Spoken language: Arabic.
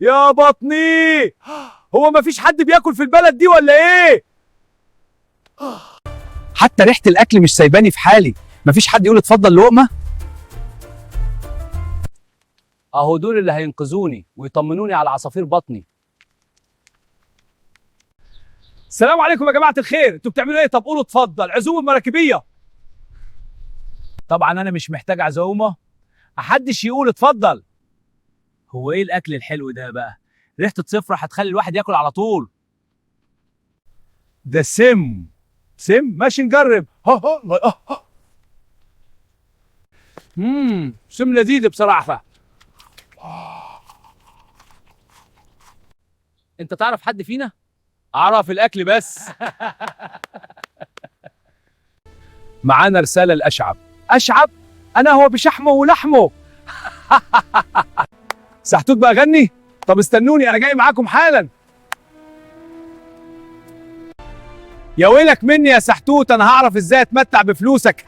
يا بطني، هو مفيش حد بياكل في البلد دي ولا ايه؟ حتى ريحة الأكل مش سايباني في حالي، مفيش حد يقول اتفضل لقمة؟ أهو دول اللي هينقذوني ويطمنوني على عصافير بطني. السلام عليكم يا جماعة الخير، انتوا بتعملوا ايه؟ طب قولوا اتفضل، عزومة مراكبية. طبعا أنا مش محتاج عزومة، محدش يقول اتفضل. هو ايه الأكل الحلو ده بقى؟ ريحة الصفرة هتخلي الواحد ياكل على طول. ده سم ماشي نجرب. سم لذيذ بصراحة. انت تعرف حد فينا؟ اعرف الاكل بس. معانا رسالة لأشعب. أشعب؟ أنا هو بشحمه ولحمه. سحتوت بقى غني؟ طب استنوني أنا جاي معاكم حالا. يا ويلك مني يا سحتوت، أنا هعرف إزاي أتمتع بفلوسك.